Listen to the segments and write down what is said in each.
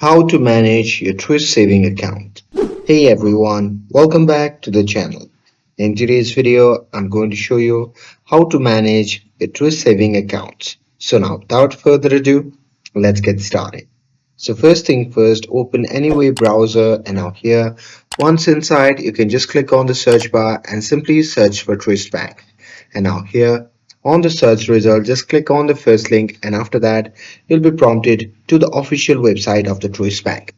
How to manage your Truist saving account. Hey everyone, welcome back to the channel. In today's video, I'm going to show you how to manage your Truist saving accounts. So now, without further ado, let's get started. So first thing first, open any web browser and now here, once inside, you can just click on the search bar and simply search for Truist Bank. And now here, on the search result, just click on the first link and after that, you'll be prompted to the official website of the Truist Bank.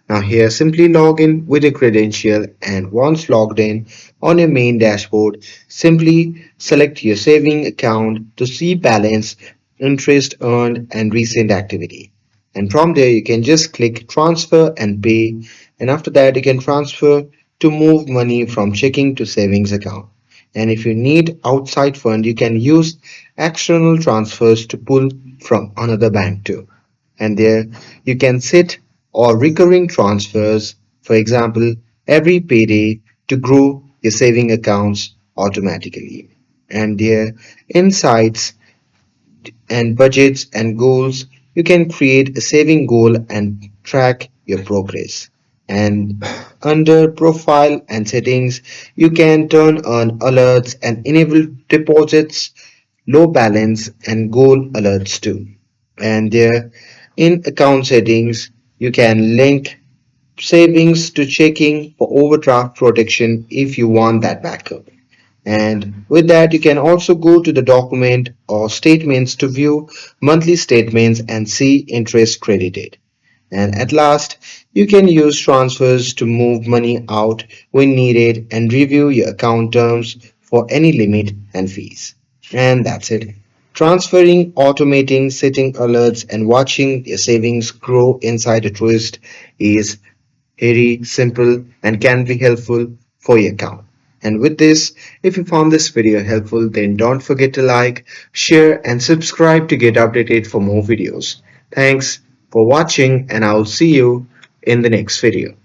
Now here, simply log in with a credential and once logged in on your main dashboard, simply select your saving account to see balance, interest earned and recent activity. And from there, you can just click transfer and pay. And after that, you can transfer to move money from checking to savings account. And if you need outside fund, you can use external transfers to pull from another bank too. And there you can set or recurring transfers, for example, every payday to grow your saving accounts automatically. And there insights and budgets and goals, you can create a saving goal and track your progress. And under profile and settings, you can turn on alerts and enable deposits, low balance and goal alerts too. And there in account settings, you can link savings to checking for overdraft protection if you want that backup. And with that, you can also go to the document or statements to view monthly statements and see interest credited. And at last, you can use transfers to move money out when needed and review your account terms for any limit and fees. And that's it. Transferring, automating, setting alerts, and watching your savings grow inside a Truist is very simple and can be helpful for your account. And with this, if you found this video helpful, then don't forget to like, share, and subscribe to get updated for more videos. Thanks for watching, and I'll see you in the next video.